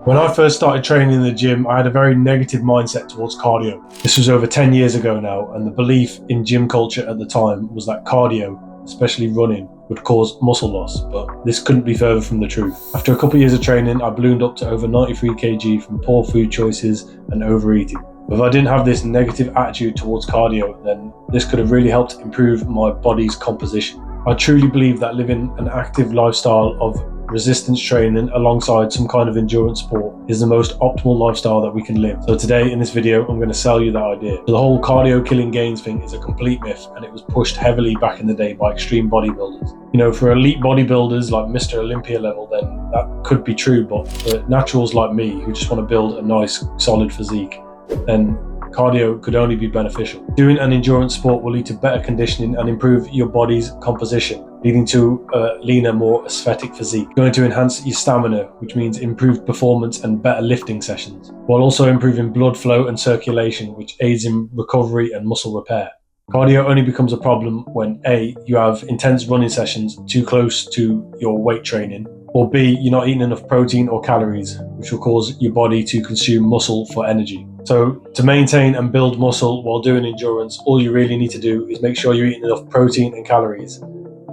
When I first started training in the gym, I had a very negative mindset towards cardio. This was over 10 years ago now, and the belief in gym culture at the time was that cardio, especially running, would cause muscle loss, but this couldn't be further from the truth. After a couple of years of training, I ballooned up to over 93 kg from poor food choices and overeating. If I didn't have this negative attitude towards cardio, then this could have really helped improve my body's composition. I truly believe that living an active lifestyle of resistance training alongside some kind of endurance sport is the most optimal lifestyle that we can live. So today in this video, I'm going to sell you that idea. So the whole cardio killing gains thing is a complete myth, and it was pushed heavily back in the day by extreme bodybuilders. You know, for elite bodybuilders like Mr. Olympia level, then that could be true, but for naturals like me who just want to build a nice solid physique, then cardio could only be beneficial. Doing an endurance sport will lead to better conditioning and improve your body's composition, leading to a leaner, more aesthetic physique. Going to enhance your stamina, which means improved performance and better lifting sessions, while also improving blood flow and circulation, which aids in recovery and muscle repair. Cardio only becomes a problem when A, you have intense running sessions too close to your weight training, or B, you're not eating enough protein or calories, which will cause your body to consume muscle for energy. So to maintain and build muscle while doing endurance, all you really need to do is make sure you're eating enough protein and calories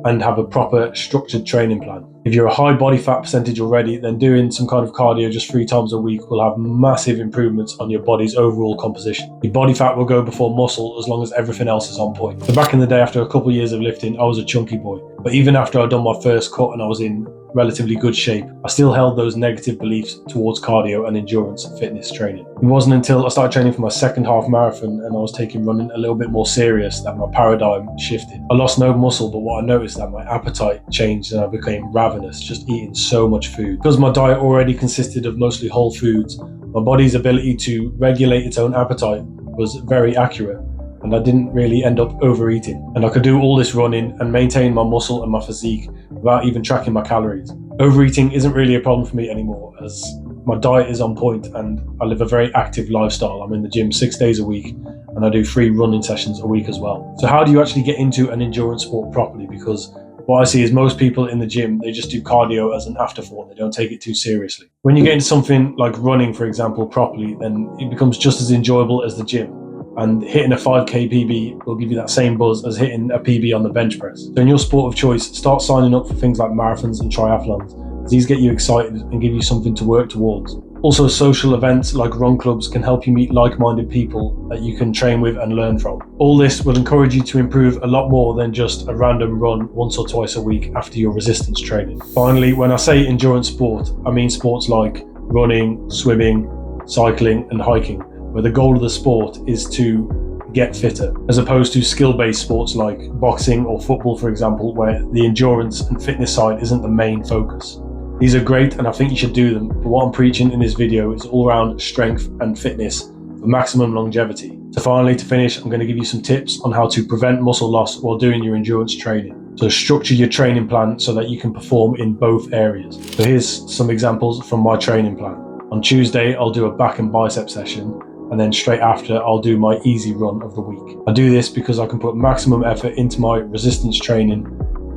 and have a proper structured training plan. If you're a high body fat percentage already, then doing some kind of cardio just 3 times a week will have massive improvements on your body's overall composition. Your body fat will go before muscle as long as everything else is on point. So back in the day, after a couple of years of lifting, I was a chunky boy. But even after I'd done my first cut and I was in relatively good shape, I still held those negative beliefs towards cardio and endurance fitness training. It wasn't until I started training for my second half marathon and I was taking running a little bit more serious that my paradigm shifted. I lost no muscle, but what I noticed that my appetite changed and I became ravenous, just eating so much food. Because my diet already consisted of mostly whole foods, my body's ability to regulate its own appetite was very accurate, and I didn't really end up overeating. And I could do all this running and maintain my muscle and my physique without even tracking my calories. Overeating isn't really a problem for me anymore, as my diet is on point and I live a very active lifestyle. I'm in the gym 6 days a week and I do 3 running sessions a week as well. So how do you actually get into an endurance sport properly? Because what I see is most people in the gym, they just do cardio as an afterthought. They don't take it too seriously. When you get into something like running, for example, properly, then it becomes just as enjoyable as the gym. And hitting a 5k PB will give you that same buzz as hitting a PB on the bench press. So in your sport of choice, start signing up for things like marathons and triathlons, as these get you excited and give you something to work towards. Also, social events like run clubs can help you meet like-minded people that you can train with and learn from. All this will encourage you to improve a lot more than just a random run once or twice a week after your resistance training. Finally, when I say endurance sport, I mean sports like running, swimming, cycling and hiking, where the goal of the sport is to get fitter, as opposed to skill-based sports like boxing or football, for example, where the endurance and fitness side isn't the main focus. These are great and I think you should do them, but what I'm preaching in this video is all around strength and fitness for maximum longevity. So finally, to finish, I'm going to give you some tips on how to prevent muscle loss while doing your endurance training. So structure your training plan so that you can perform in both areas. So here's some examples from my training plan. On Tuesday, I'll do a back and bicep session, and then straight after I'll do my easy run of the week. I do this because I can put maximum effort into my resistance training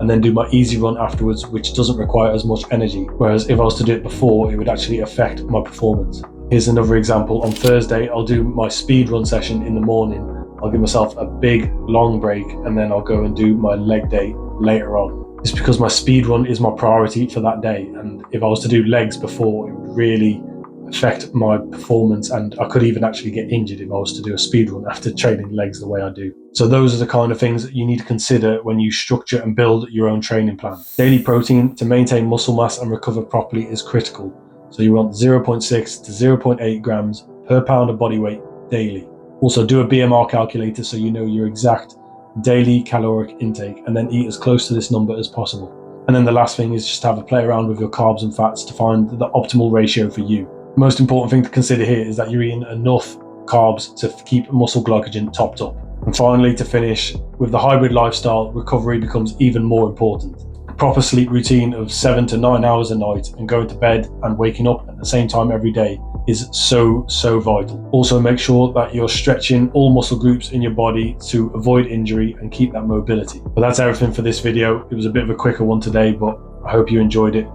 and then do my easy run afterwards, which doesn't require as much energy. Whereas if I was to do it before, it would actually affect my performance. Here's another example. On Thursday, I'll do my speed run session in the morning. I'll give myself a big long break and then I'll go and do my leg day later on. It's because my speed run is my priority for that day. And if I was to do legs before, it would really affect my performance, and I could even actually get injured if I was to do a speed run after training legs the way I do. So those are the kind of things that you need to consider when you structure and build your own training plan. Daily protein to maintain muscle mass and recover properly is critical. So you want 0.6 to 0.8 grams per pound of body weight daily. Also do a BMR calculator so you know your exact daily caloric intake, and then eat as close to this number as possible. And then the last thing is just have a play around with your carbs and fats to find the optimal ratio for you. The most important thing to consider here is that you're eating enough carbs to keep muscle glycogen topped up. And finally, to finish, with the hybrid lifestyle, recovery becomes even more important. A proper sleep routine of 7 to 9 hours a night and going to bed and waking up at the same time every day is so vital. Also make sure that you're stretching all muscle groups in your body to avoid injury and keep that mobility. But that's everything for this video. It was a bit of a quicker one today, but I hope you enjoyed it.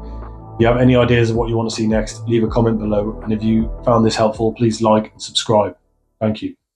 If you have any ideas of what you want to see next, leave a comment below. And if you found this helpful, please like and subscribe. Thank you.